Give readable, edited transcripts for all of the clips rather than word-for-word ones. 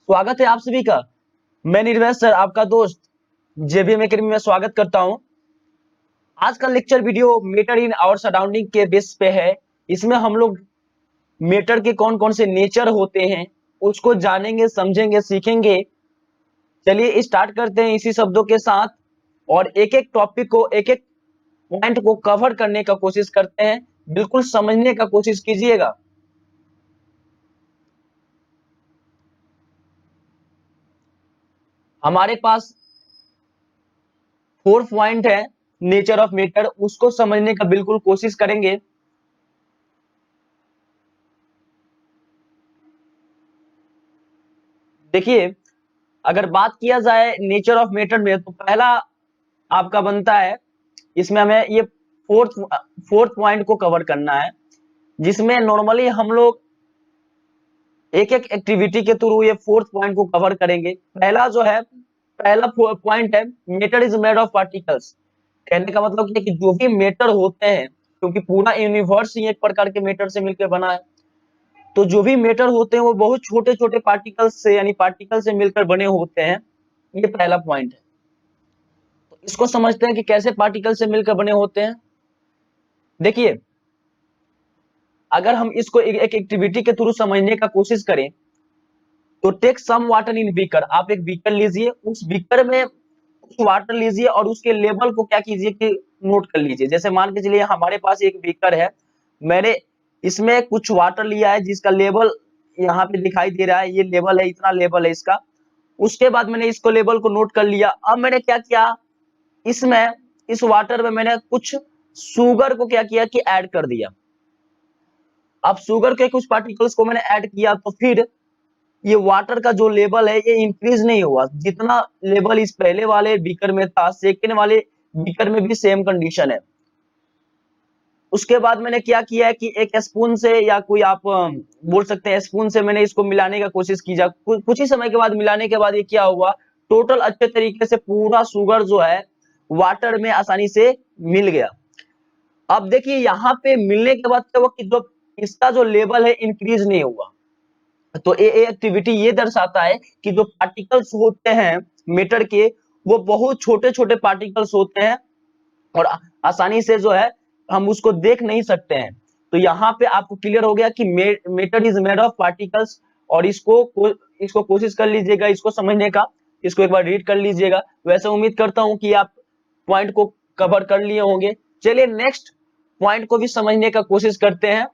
स्वागत है आप सभी का। मैं निर्भय सर आपका दोस्त जेबीएम एकेडमी में स्वागत करता हूं। आज का lecture video matter in our surrounding के बेस पे है। इसमें हम लोग मैटर के कौन कौन से नेचर होते हैं उसको जानेंगे, समझेंगे, सीखेंगे। चलिए स्टार्ट करते हैं इसी शब्दों के साथ और एक एक टॉपिक को, एक एक पॉइंट को कवर करने का कोशिश करते हैं। बिल्कुल समझने का कोशिश कीजिएगा। हमारे पास 4 पॉइंट है नेचर ऑफ मैटर, उसको समझने का बिल्कुल कोशिश करेंगे। देखिए, अगर बात किया जाए नेचर ऑफ मैटर में तो पहला आपका बनता है, इसमें हमें ये फोर्थ फोर्थ पॉइंट को कवर करना है, जिसमें नॉर्मली हम लोग एक एक एक्टिविटी के थ्रू ये फोर्थ पॉइंट को कवर करेंगे। पहला जो है, पहला पॉइंट है matter is made of particles. कहने का मतलब ये कि जो भी मैटर होते हैं, क्योंकि पूरा यूनिवर्स ही एक प्रकार के मैटर से मिलकर बना है, तो जो भी मैटर होते हैं वो बहुत छोटे छोटे पार्टिकल्स से, यानी पार्टिकल से मिलकर बने होते हैं। ये पहला पॉइंट है। तो इसको समझते हैं कि कैसे पार्टिकल से मिलकर बने होते हैं। देखिए, अगर हम इसको एक एक्टिविटी के थ्रू समझने का कोशिश करें तो take some water in beaker. आप एक बीकर लीजिए, उस बीकर में कुछ वाटर लीजिए और उसके लेवल को क्या कीजिए कि नोट कर लीजिए। जैसे मान के चलिए हमारे पास एक बीकर है, मैंने इसमें कुछ वाटर लिया है जिसका लेवल यहाँ पे दिखाई दे रहा है, ये लेवल है, इतना लेवल है इसका। उसके बाद मैंने इसको लेवल को नोट कर लिया। अब मैंने क्या किया, इसमें इस वाटर में मैंने कुछ शुगर को क्या किया कि ऐड कर दिया। अब शुगर के कुछ पार्टिकल्स को मैंने ऐड किया तो फिर ये वाटर का जो लेवल है ये इंक्रीज नहीं हुआ। जितना लेवल इस पहले वाले बीकर में था, सेकेंड वाले बीकर में भी सेम कंडीशन है। उसके बाद मैंने क्या किया है कि एक स्पून से, या कोई आप बोल सकते हैं स्पून से, मैंने इसको मिलाने का कोशिश किया। कुछ ही समय के बाद मिलाने के बाद ये क्या हुआ, टोटल अच्छे तरीके से पूरा शुगर जो है वाटर में आसानी से मिल गया। अब देखिए यहाँ पे मिलने के बाद क्या हुआ कि जो इसका जो लेवल है इंक्रीज नहीं हुआ। तो ये एक्टिविटी ये दर्शाता है कि जो पार्टिकल्स होते हैं मैटर के, वो बहुत छोटे छोटे पार्टिकल्स होते हैं और आसानी से जो है हम उसको देख नहीं सकते हैं। तो यहाँ पे आपको क्लियर हो गया कि matter is made of particles. और इसको कोशिश कर लीजिएगा इसको समझने का, इसको एक बार रीड कर लीजिएगा। वैसे उम्मीद करता हूं कि आप पॉइंट को कवर कर लिए होंगे। चलिए नेक्स्ट पॉइंट को भी समझने का कोशिश करते हैं।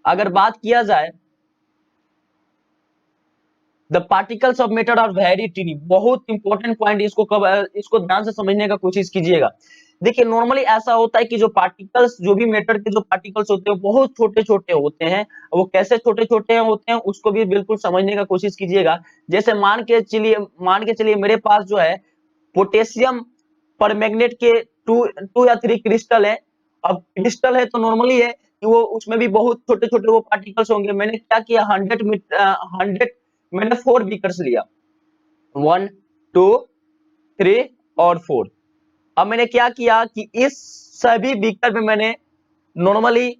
अगर बात किया जाए, the particles of matter are very tiny. बहुत इंपॉर्टेंट पॉइंट, इसको ध्यान से समझने का कोशिश कीजिएगा। देखिए नॉर्मली ऐसा होता है कि जो पार्टिकल्स, जो भी मैटर के जो पार्टिकल्स होते हैं बहुत छोटे छोटे होते हैं। वो कैसे छोटे छोटे होते हैं उसको भी बिल्कुल समझने का कोशिश कीजिएगा। जैसे मान के चलिए मेरे पास जो है पोटेशियम पर मैग्नेट के टू टू या थ्री क्रिस्टल है। अब क्रिस्टल है तो नॉर्मली है कि वो उसमें भी बहुत छोटे छोटे वो पार्टिकल्स होंगे। मैंने क्या किया, 100 मैंने 4 बीकर्स लिया, 1 2 3 और 4। अब मैंने क्या किया कि इस सभी बीकर में मैंने नॉर्मली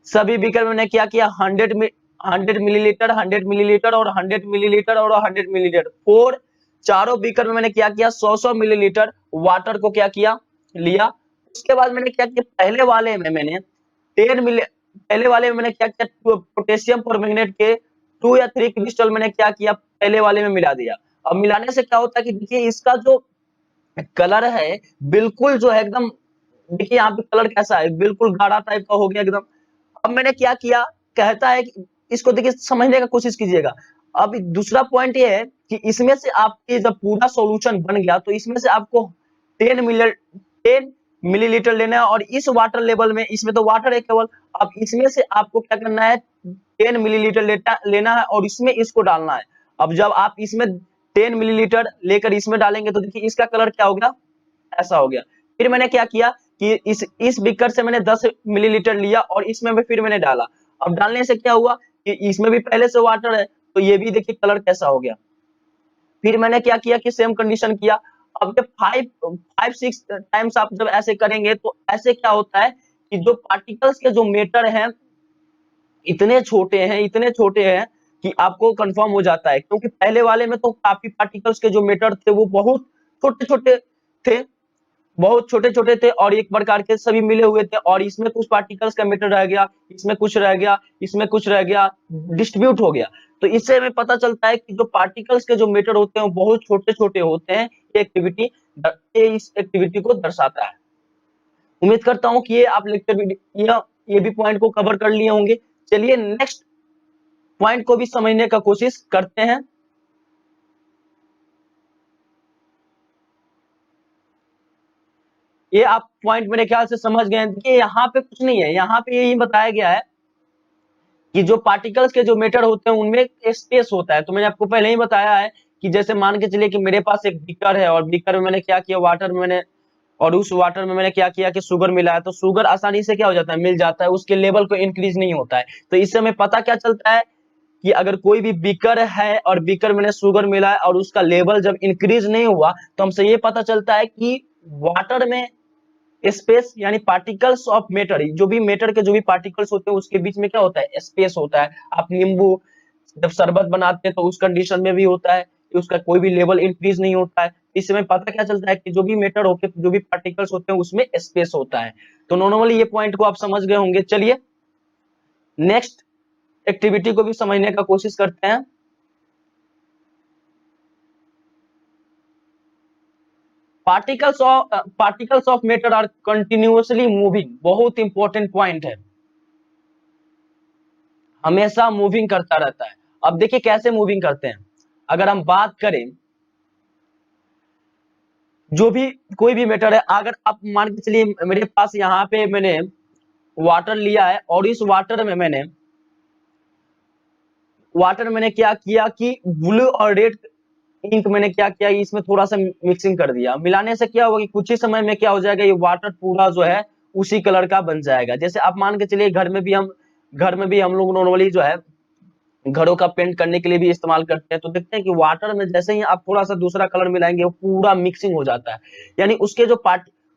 सभी बीकर में मैंने क्या किया, 100 मिलीलीटर, 100 मिलीलीटर और 100 मिलीलीटर और 100 मिलीलीटर, 4 चारों बीकर में मैंने क्या किया, 100 मिलीलीटर वाटर को क्या किया, लिया। उसके बाद मैंने क्या किया, पहले वाले में मैंने क्या किया, पोटेशियम परमैंगनेट के 2 या 3 क्रिस्टल मैंने क्या किया, पहले वाले में मिला दिया। अब मिलाने से क्या होता है कि देखिए इसका जो कलर है बिल्कुल जो है एकदम, देखिए यहाँ पे कलर कैसा है, बिल्कुल गाढ़ा टाइप का हो गया एकदम। अब मैंने क्या किया, कहता है कि इसको देखिए समझने का कोशिश कीजिएगा। अब दूसरा पॉइंट ये है कि इसमें से आपके जब पूरा सॉल्यूशन बन गया तो इसमें से आपको 10 मिलीलीटर लेना है। और इस वाटर लेवल में, इसमें तो वाटर है केवल, अब इसमें से आपको क्या करना है, 10 मिलीलीटर लेना है और इसमें इसको डालना है। अब जब आप इसमें 10 मिलीलीटर लेकर इसमें डालेंगे तो देखिए इसका कलर क्या हो गया, ऐसा हो गया। फिर मैंने क्या किया कि इस बीकर से मैंने 10 मिलीलीटर लिया और इसमें भी फिर मैंने डाला। अब डालने से क्या हुआ कि इसमें भी पहले से वाटर है तो ये भी देखिए कलर कैसा हो गया। फिर मैंने क्या किया कि सेम कंडीशन किया। अब ये 5-6 टाइम्स आप जब ऐसे करेंगे तो ऐसे क्या होता है कि जो पार्टिकल्स के जो मैटर हैं इतने छोटे हैं कि आपको कंफर्म हो जाता है, क्योंकि पहले वाले में तो काफी पार्टिकल्स के जो मैटर थे वो बहुत छोटे-छोटे थे, बहुत छोटे-छोटे थे और एक प्रकार के सभी मिले हुए थे, और इसमें कुछ पार्टिकल्स का मैटर रह गया, इसमें कुछ रह गया, इसमें कुछ रह गया, डिस्ट्रीब्यूट हो गया। तो इससे हमें पता चलता है कि जो पार्टिकल्स के जो मैटर होते हैं वो बहुत छोटे-छोटे होते हैं। ये इस एक्टिविटी को दर्शाता है। उम्मीद करता हूँ कि ये आप लेक्चर वीडियो ये भी पॉइंट को कवर कर लिए होंगे। चलिए नेक्स्ट पॉइंट को भी समझने का कोशिश करते हैं। ये आप पॉइंट मेरे ख्याल से समझ गए हैं कि यहाँ पे कुछ नहीं है, यहाँ पे यही बताया गया है कि जो पार्टिकल्स के जो मैटर होते हैं उनमें स्पेस होता है। तो मैंने आपको पहले ही बताया है कि जैसे मान के चलिए कि मेरे पास एक बीकर है और बीकर में मैंने क्या किया, वाटर में मैंने, और उस वाटर में मैंने क्या किया कि शुगर मिलाया, तो शुगर आसानी से क्या हो जाता है, मिल जाता है, उसके लेवल को इंक्रीज नहीं होता है। तो इससे हमें पता क्या चलता है कि अगर कोई भी बीकर है और बीकर में शुगर मिला है और उसका लेवल जब इंक्रीज नहीं हुआ तो हमसे ये पता चलता है कि वाटर में स्पेस यानी पार्टिकल्स ऑफ मैटर, जो भी मैटर के जो भी पार्टिकल्स होते हैं उसके बीच में क्या होता है, स्पेस होता है। आप नींबू जब शरबत बनाते हैं तो उस कंडीशन में भी होता है कि उसका कोई भी लेवल इंक्रीज नहीं होता है। इससे हमें पता क्या चलता है कि जो भी मैटर होते हैं, जो भी पार्टिकल्स होते हैं उसमें स्पेस होता है। तो नॉर्मली ये पॉइंट को आप समझ गए होंगे। चलिए नेक्स्ट एक्टिविटी को भी समझने का कोशिश करते हैं। Particles of matter are continuously moving, बहुत इंपॉर्टेंट पॉइंट है, हमेशा मूविंग करता रहता है। अब देखिए कैसे मूविंग करते हैं। अगर हम बात करें जो भी कोई भी मैटर है, अगर आप मान के चलिए मेरे पास यहाँ पे मैंने वाटर लिया है और इस वाटर मैंने क्या किया कि ब्लू और रेड इंक मैंने क्या किया, इसमें थोड़ा सा मिक्सिंग कर दिया। मिलाने से क्या होगा कि कुछ ही समय में क्या हो जाएगा, ये वाटर पूरा जो है उसी कलर का बन जाएगा। जैसे आप मान के चलिए घर में भी हम लोग नॉर्मली जो है घरों का पेंट करने के लिए भी इस्तेमाल करते हैं, तो देखते हैं कि वाटर में जैसे ही आप थोड़ा सा दूसरा कलर मिलाएंगे वो पूरा मिक्सिंग हो जाता है। यानी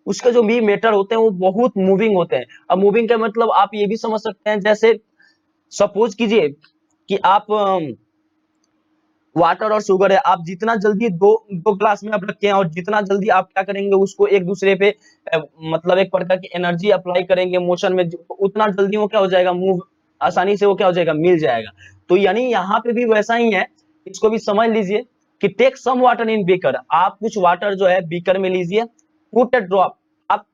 उसके जो भी मैटर होते हैं वो बहुत मूविंग होते हैं। अब मूविंग का मतलब आप ये भी समझ सकते हैं, जैसे सपोज कीजिए कि आप वाटर और शुगर है, आप जितना जल्दी दो दो ग्लास में आप रखें और जितना जल्दी आप क्या करेंगे उसको एक दूसरे पे मतलब एक प्रकार की एनर्जी अप्लाई करेंगे मोशन में, उतना जल्दी वो क्या हो जाएगा, मूव आसानी से वो क्या हो जाएगा, मिल जाएगा। तो यानी यहाँ पे भी वैसा ही है, इसको भी समझ लीजिए कि take some water in beaker, आप कुछ वाटर जो है बीकर में लीजिए, पुट अ ड्रॉप, आप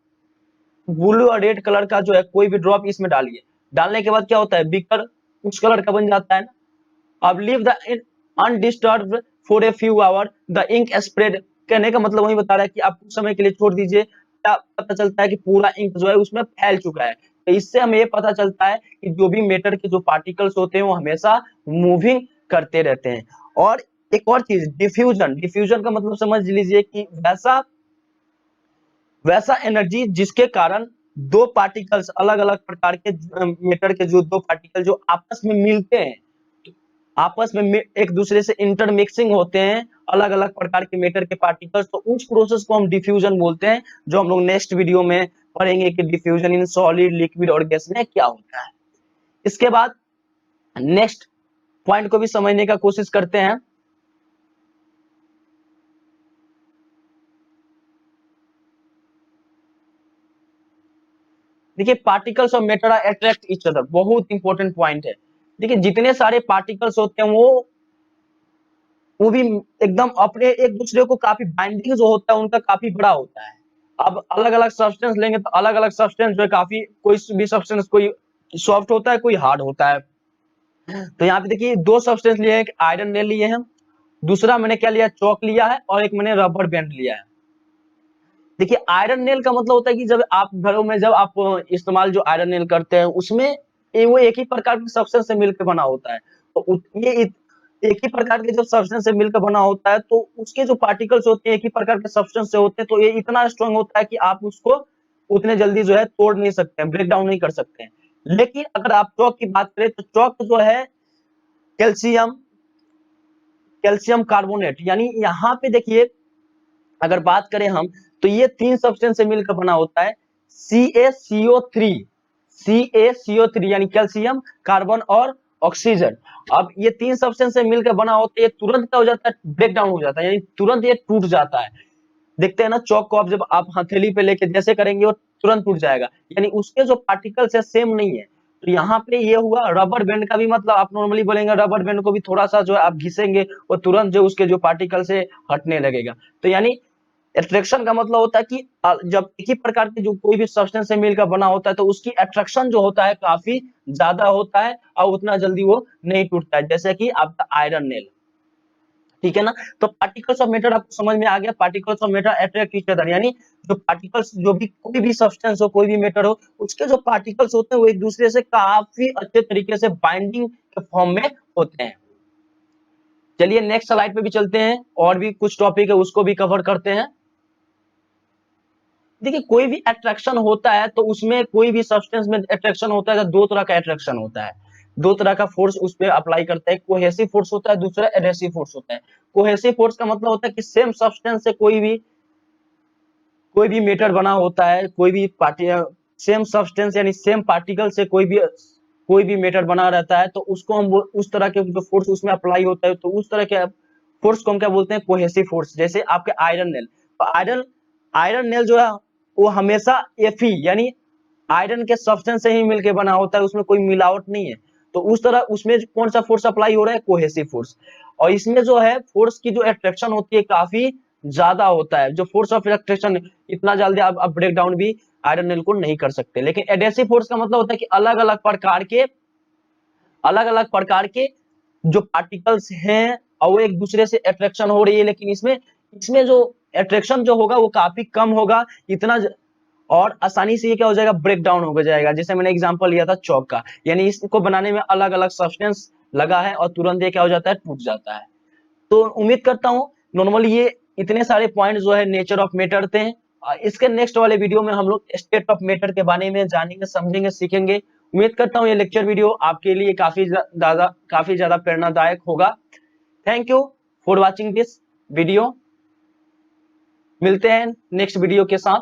ब्लू और रेड कलर का जो है कोई भी ड्रॉप इसमें डालिए। डालने के बाद क्या होता है, बीकर उस कलर का बन जाता है ना। अब leave the undisturbed for a few hour, the ink spread, कहने का मतलब वही बता रहा है कि आप कुछ समय के लिए छोड़ दीजिए, क्या पता चलता है कि पूरा इंक जो है उसमें फैल चुका है। तो इससे हमें ये पता चलता है कि जो भी मैटर के जो पार्टिकल्स होते हैं वो हमेशा मूविंग करते रहते हैं। और एक और चीज, डिफ्यूजन, डिफ्यूजन का मतलब समझ लीजिए कि वैसा वैसा एनर्जी जिसके कारण दो पार्टिकल्स, अलग अलग प्रकार के मैटर के जो दो पार्टिकल जो आपस में मिलते हैं, आपस में एक दूसरे से इंटरमिक्सिंग होते हैं, अलग अलग प्रकार के मैटर के पार्टिकल्स, तो उस प्रोसेस को हम डिफ्यूजन बोलते हैं, जो हम लोग नेक्स्ट वीडियो में पढ़ेंगे कि डिफ्यूजन इन सॉलिड, लिक्विड और गैस में क्या होता है। इसके बाद नेक्स्ट पॉइंट को भी समझने का कोशिश करते हैं। देखिए particles of matter are attract each other, बहुत इंपॉर्टेंट पॉइंट है। देखिए जितने सारे पार्टिकल्स होते हैं वो भी एकदम अपने एक दूसरे को काफी बाइंडिंग जो होता है उनका काफी बड़ा होता है। अब अलग अलग सब्सटेंस लेंगे तो अलग अलग सब्सटेंस जो है काफी, कोई भी सब्सटेंस कोई सॉफ्ट होता है, कोई हार्ड होता है। तो यहाँ पे देखिए दो सब्सटेंस लिए हैं, एक आयरन नेल लिए हैं, दूसरा मैंने क्या लिया, चौक लिया है, और एक मैंने रबर बैंड लिया है। देखिए आयरन नेल का मतलब होता है कि जब आप घरों में जब आप इस्तेमाल जो आयरन नेल करते हैं उसमें वो एक ही प्रकार के सब्सटेंस से मिलकर बना होता है। तो ये एक ही प्रकार के जब सब्सटेंस से मिलकर बना होता है तो उसके जो पार्टिकल्स होते हैं एक ही प्रकार के सब्सटेंस से होते हैं, तो ये इतना स्ट्रांग होता है कि आप उसको उतने जल्दी जो है तोड़ नहीं सकते हैं, ब्रेक डाउन नहीं कर सकते हैं। लेकिन अगर आप चौक की बात करें तो चौक जो है कैल्शियम कैल्शियम कार्बोनेट, यानी यहाँ पे देखिए अगर बात करें हम, तो ये 3 सब्सटेंस से मिलकर बना होता है CaCO3, CaCO3 यानी कैल्शियम, कार्बन और ऑक्सीजन। अब ये 3 सब्सटेंस से मिलकर बना होता है, ये तुरंत क्या हो जाता है, ब्रेक डाउन हो जाता है, यानी तुरंत ये टूट जाता है। देखते हैं ना, चौक को आप जब आप हथेली पे लेके जैसे करेंगे वो तुरंत टूट जाएगा, यानी उसके जो पार्टिकल्स है सेम नहीं है। तो यहाँ पे ये हुआ रबर बैंड का भी मतलब, आप नॉर्मली बोलेंगे रबर बैंड को भी थोड़ा सा जो है आप घिसेंगे वो तुरंत जो उसके जो पार्टिकल्स है हटने लगेगा। तो यानी अट्रैक्शन का मतलब होता है कि जब एक ही प्रकार के जो कोई भी सब्सटेंस से मिलकर बना होता है तो उसकी अट्रैक्शन जो होता है काफी ज्यादा होता है और उतना जल्दी वो नहीं टूटता है, जैसे कि आपका आयरन नेल। ठीक है ना। तो पार्टिकल्स ऑफ मैटर आपको समझ में आ गया, particles of matter attract each other, यानी जो पार्टिकल्स, जो भी कोई भी सब्सटेंस हो, कोई भी मैटर हो, उसके जो पार्टिकल्स होते हैं वो एक दूसरे से काफी अच्छे तरीके से बाइंडिंग के फॉर्म में होते हैं। चलिए नेक्स्ट स्लाइड पे भी चलते हैं, और भी कुछ टॉपिक है उसको भी कवर करते हैं। देखिए कोई भी अट्रैक्शन होता है तो उसमें, कोई भी सब्सटेंस में अट्रैक्शन होता है तो दो तरह का अट्रैक्शन होता है, दो तरह का फोर्स उस पर अप्लाई करता है। कोहेसिव फोर्स होता है, दूसरा एडहेसिव फोर्स होता है। कोहेसिव फोर्स का मतलब होता है कि सेम सब्सटेंस से कोई भी मैटर बना होता है, कोई भी पार्टी, सेम सब्सटेंस यानी सेम पार्टिकल से कोई भी मैटर बना रहता है, तो उसको हम उस तरह के जो फोर्स उसमें अप्लाई होता है तो उस तरह के फोर्स को हम क्या बोलते हैं, कोहेसिव फोर्स। जैसे आपके आयरन नेल, तो आयरन नेल जो है वो हमेशा Fe यानी आयरन के सब्सटेंस से ही मिलके बना होता है, उसमें कोई मिलावट नहीं है। तो उस तरह उसमें कौन सा फोर्स अप्लाई हो रहा है, कोहेसिव फोर्स। और इसमें जो है फोर्स की जो अट्रैक्शन होती है काफी ज्यादा होता है, जो फोर्स ऑफ अट्रैक्शन इतना जल्दी आप ब्रेक डाउन भी आयरन नेल को नहीं कर सकते। लेकिन एडहेसिव फोर्स का मतलब होता है कि अलग अलग प्रकार के जो पार्टिकल्स हैं और वो एक दूसरे से अट्रैक्शन हो रही है, लेकिन इसमें इसमें जो अट्रैक्शन जो होगा वो काफी कम होगा, और आसानी से ये क्या हो जाएगा, ब्रेक डाउन हो जाएगा। जैसे मैंने एग्जांपल लिया था चौक का, यानी इसको बनाने में अलग अलग सब्सटेंस लगा है और तुरंत ये क्या हो जाता है, टूट जाता है। तो उम्मीद करता हूँ नॉर्मली ये इतने सारे पॉइंट जो है नेचर ऑफ मैटर थे। इसके नेक्स्ट वाले वीडियो में हम लोग स्टेट ऑफ मैटर के बारे में जानेंगे, समझेंगे, सीखेंगे। उम्मीद करता हूँ ये लेक्चर वीडियो आपके लिए काफी ज्यादा प्रेरणादायक होगा। Thank you for watching this video. मिलते हैं नेक्स्ट वीडियो के साथ।